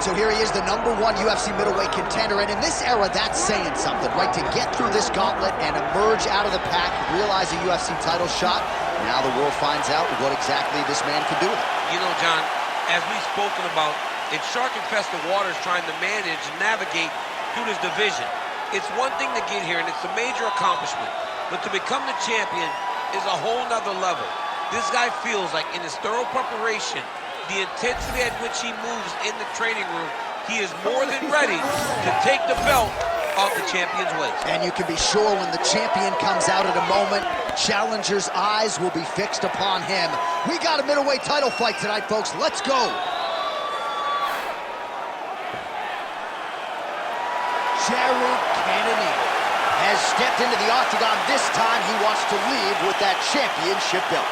right, so here he is, the #1 UFC middleweight contender, and in this era, that's saying something, right? To get through this gauntlet and emerge out of the pack, realize a UFC title shot, now the world finds out what exactly this man can do with it. You know, John, as we've spoken about, it's shark-infested waters trying to manage and navigate through this division. It's one thing to get here, and it's a major accomplishment, but to become the champion is a whole nother level. This guy feels like in his thorough preparation, the intensity at which he moves in the training room, he is more than ready to take the belt off the champion's waist. And you can be sure when the champion comes out at a moment, challengers' eyes will be fixed upon him. We got a middleweight title fight tonight, folks. Let's go. Cannonier has stepped into the octagon. This time he wants to leave with that championship belt.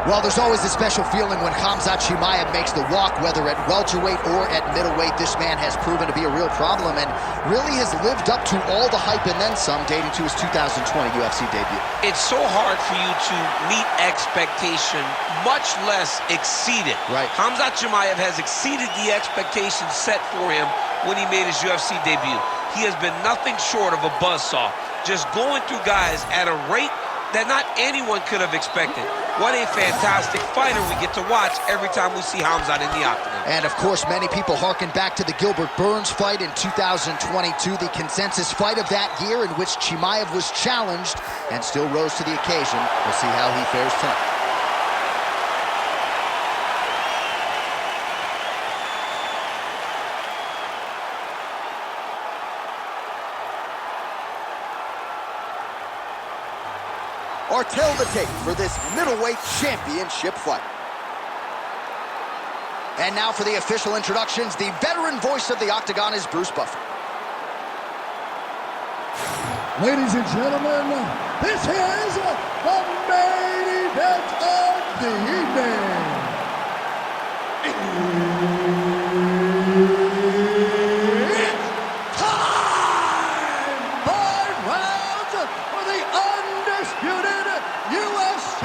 Well, there's always a special feeling when Khamzat Chimaev makes the walk, whether at welterweight or at middleweight. This man has proven to be a real problem and really has lived up to all the hype and then some, dating to his 2020 UFC debut. It's so hard for you to meet expectation, much less exceed it. Right. Khamzat Chimaev has exceeded the expectations set for him when he made his UFC debut. He has been nothing short of a buzzsaw, just going through guys at a rate that not anyone could have expected. What a fantastic fighter we get to watch every time we see Khamzat in the octagon. And of course, many people harken back to the Gilbert Burns fight in 2022, the consensus fight of that year in which Chimaev was challenged and still rose to the occasion. We'll see how he fares tonight. Or tell the tape for this middleweight championship fight. And now for the official introductions, the veteran voice of the octagon is Bruce Buffer. Ladies and gentlemen, this is the main event of the evening. It's time! 5 rounds for the undisputed UFC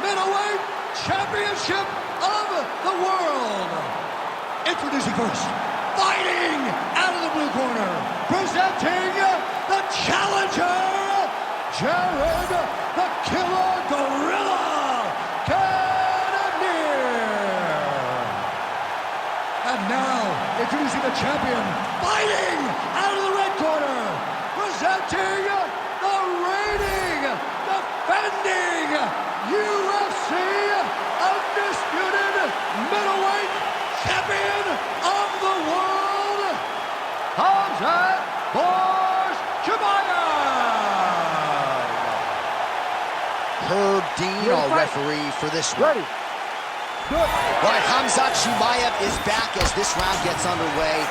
middleweight championship of the world. Introducing first, fighting out of the blue corner, presenting the challenger, Jared the Killer Gorilla Cannonier. And now, introducing the champion, fighting out of the red corner, presenting the reigning, defending UFC undisputed middleweight champion of the world, Khamzat Chimaev. Herb Dean, our referee for this one. Ready. Good. All right, Khamzat Chimaev is back as this round gets underway.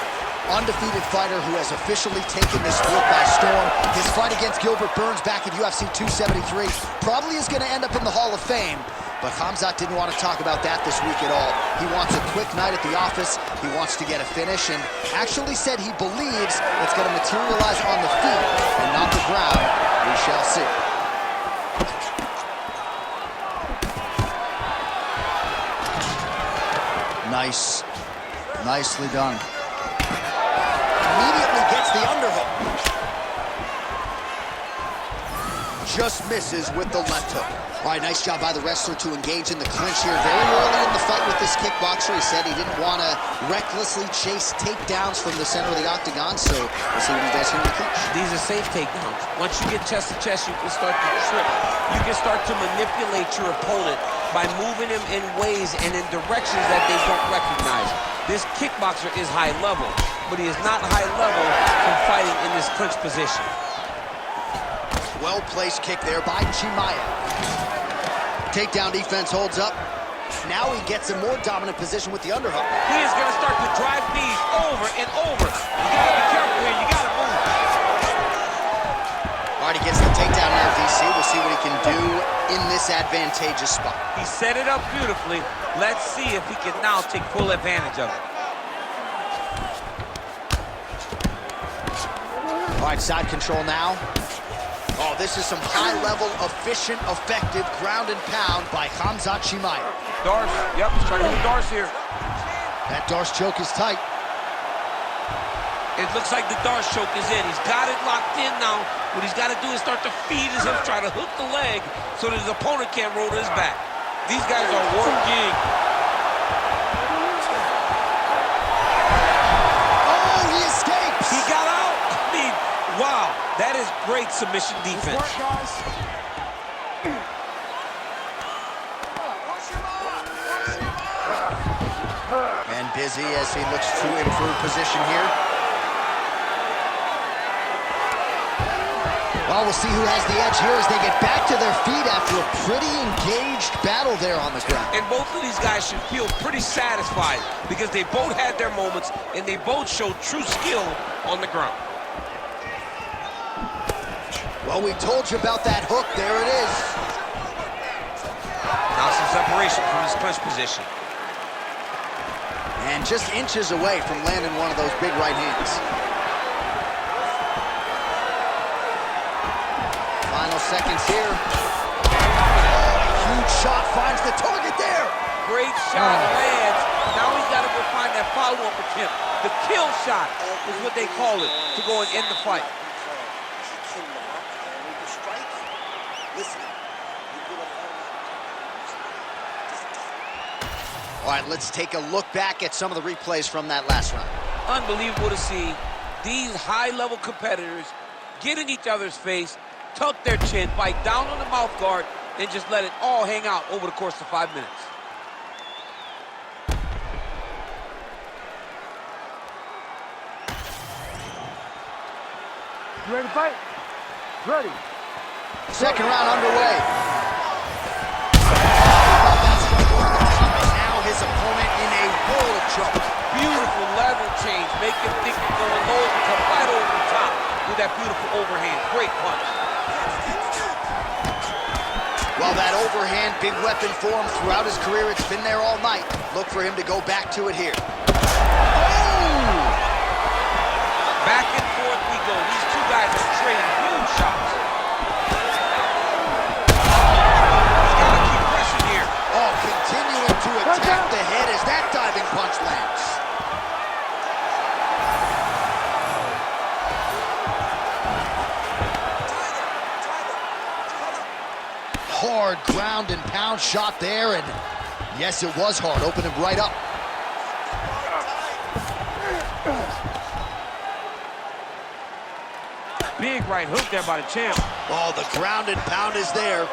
Undefeated fighter who has officially taken this sport by storm. His fight against Gilbert Burns back at UFC 273 probably is going to end up in the Hall of Fame. But Khamzat didn't want to talk about that this week at all. He wants a quick night at the office. He wants to get a finish and actually said he believes it's going to materialize on the feet and not the ground. We shall see. Nice. Nicely done. Immediately gets the underhook. Just misses with the left hook. All right, nice job by the wrestler to engage in the clinch here very early in the fight with this kickboxer. He said he didn't want to recklessly chase takedowns from the center of the octagon, so we'll see what he does here in the clinch. These are safe takedowns. Once you get chest to chest, you can start to trip. You can start to manipulate your opponent by moving him in ways and in directions that they don't recognize. This kickboxer is high level, but he is not high level from fighting in this clinch position. Well-placed kick there by Chimaev. Takedown defense holds up. Now he gets a more dominant position with the underhook. He is going to start to drive knees over and over. You got to be careful here. You got to move. All right, right, he gets the takedown now, DC. We'll see what he can do in this advantageous spot. He set it up beautifully. Let's see if he can now take full advantage of it. All right, side control now. Oh, this is some high-level, efficient, effective ground and pound by Khamzat Chimaev. Darce, yep, he's trying to hit Darce here. That Darce choke is tight. It looks like the Darce choke is in. He's got it locked in now. What he's got to do is start to feed his hips, try to hook the leg so that his opponent can't roll to his back. These guys are working. Oh, he escapes! He got out. I mean, wow, that is great submission defense. And busy as he looks to improve position here. Well, we'll see who has the edge here as they get back to their feet after a pretty engaged battle there on the ground. And both of these guys should feel pretty satisfied because they both had their moments and they both showed true skill on the ground. Well, we told you about that hook. There it is. Now some separation from his clinch position. And just inches away from landing one of those big right hands. Final seconds here. Oh, huge shot finds the target there. Great shot lands. Now he's got to go find that follow-up attempt. The kill shot is what they call it to go and end the fight. All right, let's take a look back at some of the replays from that last round. Unbelievable to see these high-level competitors get in each other's face, tuck their chin, bite down on the mouth guard, and just let it all hang out over the course of 5 minutes. You ready to fight? Ready. Second round underway. Now his opponent in a world of trouble. Beautiful level change. Make him think he's going low and come right over the top with that beautiful overhand. Great punch. Well, that overhand, big weapon for him throughout his career. It's been there all night. Look for him to go back to it here. Oh! Back and forth we go. These two guys are trading huge shots. He's got to keep pressing here. Oh, continuing to attack the head as that diving punch lands. Hard ground and pound shot there, and yes, it was hard. Opened him right up. Big right hook there by the champ. Oh, the ground and pound is there.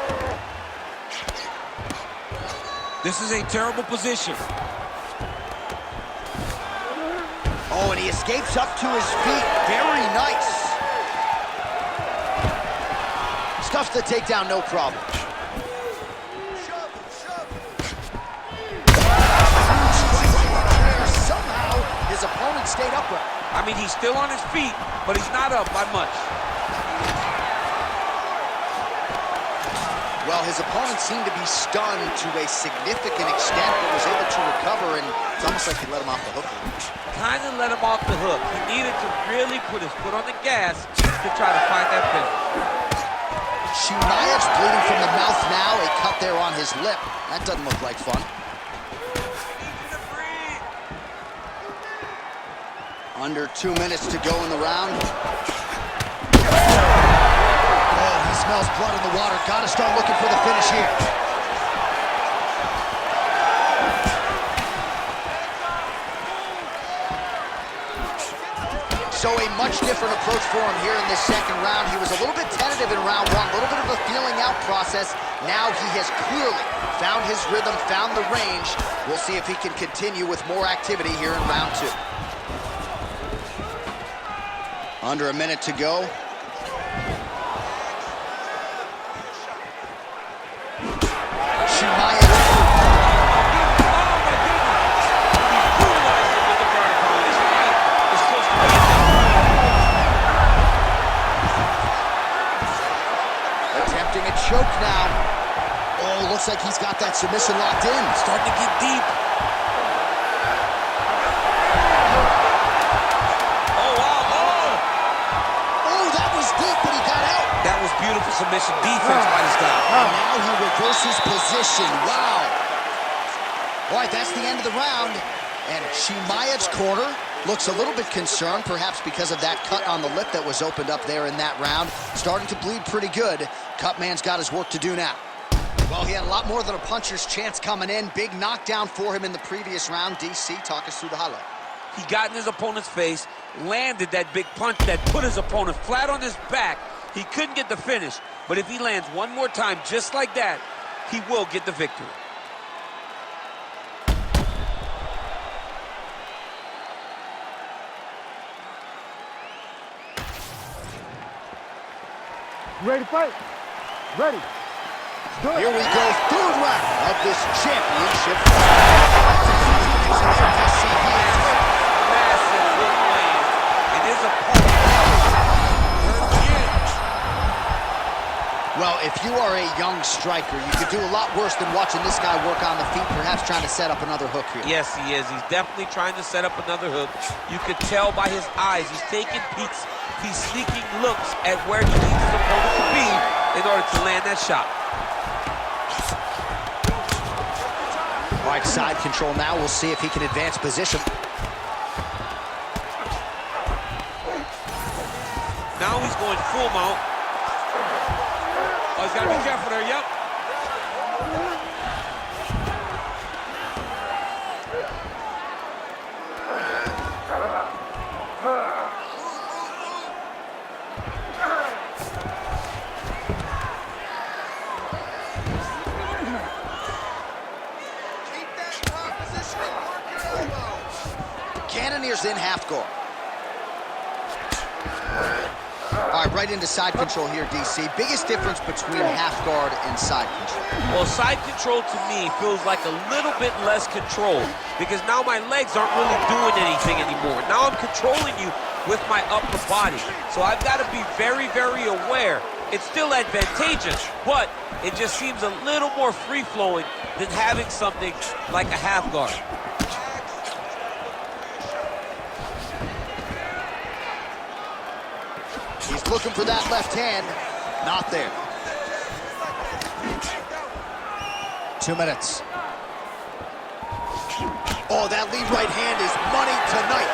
This is a terrible position. Oh, and he escapes up to his feet. Very nice. Stuffs the takedown, no problem. Somehow, his opponent stayed upright. I mean, he's still on his feet, but he's not up by much. Well, his opponent seemed to be stunned to a significant extent, but was able to recover, and it's almost like he let him off the hook. Kind of let him off the hook. He needed to really put his foot on the gas to try to find that finish. Chimaev's bleeding from the mouth now, a cut there on his lip. That doesn't look like fun. Under 2 minutes to go in the round. Oh, he smells blood in the water. Gotta start looking for the finish here. So a much different approach for him here in this second round. He was a little bit tentative in round one, a little bit of a feeling out process. Now he has clearly found his rhythm, found the range. We'll see if he can continue with more activity here in round two. Under a minute to go. Chimaev. submission locked in. Starting to get deep. Oh, wow. Oh, that was deep, but he got out. That was beautiful submission defense by this guy. And now he reverses position. Wow. All right, that's the end of the round. And Chimaev's corner looks a little bit concerned, perhaps because of that cut on the lip that was opened up there in that round. Starting to bleed pretty good. Cutman's got his work to do now. Well, he had a lot more than a puncher's chance coming in. Big knockdown for him in the previous round. DC, talk us through the highlight. He got in his opponent's face, landed that big punch that put his opponent flat on his back. He couldn't get the finish, but if he lands one more time just like that, he will get the victory. You ready to fight? Ready. Here we go, third round of this championship. Massive hook land, and his opponent hurt again. Well, if you are a young striker, you could do a lot worse than watching this guy work on the feet, perhaps trying to set up another hook here. Yes, he is. He's definitely trying to set up another hook. You could tell by his eyes. He's taking peeks. He's sneaking looks at where he needs his opponent to be in order to land that shot. All right, side control now. We'll see if he can advance position. Now he's going full mount. Oh, he's got to be careful there. Yep. Cannonier's in half guard. All right, right into side control here, DC. Biggest difference between half guard and side control? Well, side control to me feels like a little bit less control because now my legs aren't really doing anything anymore. Now I'm controlling you with my upper body. So I've got to be very, very aware. It's still advantageous, but it just seems a little more free-flowing than having something like a half guard. He's looking for that left hand. Not there. 2 minutes. Oh, that lead right hand is money tonight.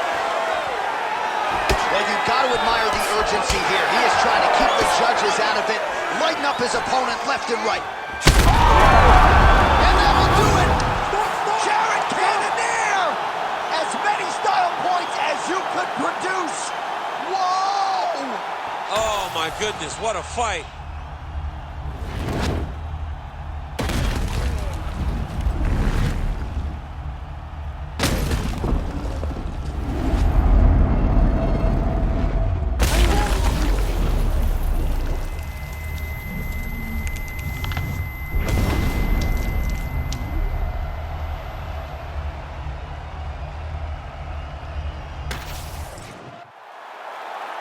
Well, you've got to admire the urgency here. He is trying to keep the judges out of it, lighten up his opponent left and right. And that will do it. Cannonier! As many style points as you could produce. Whoa! Oh, my goodness, what a fight.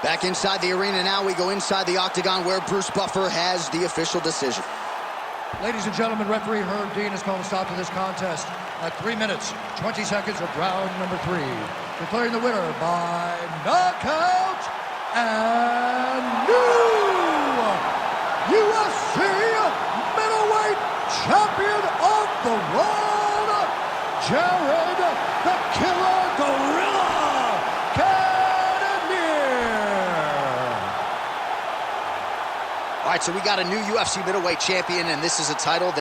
Back inside the arena now, we go inside the octagon where Bruce Buffer has the official decision. Ladies and gentlemen, referee Herb Dean has called a stop to this contest at 3 minutes, 20 seconds of round number 3. Declaring the winner by knockout and new UFC middleweight champion of the world, Jared the Killer Gorilla All right, so we got a new UFC middleweight champion, and this is a title that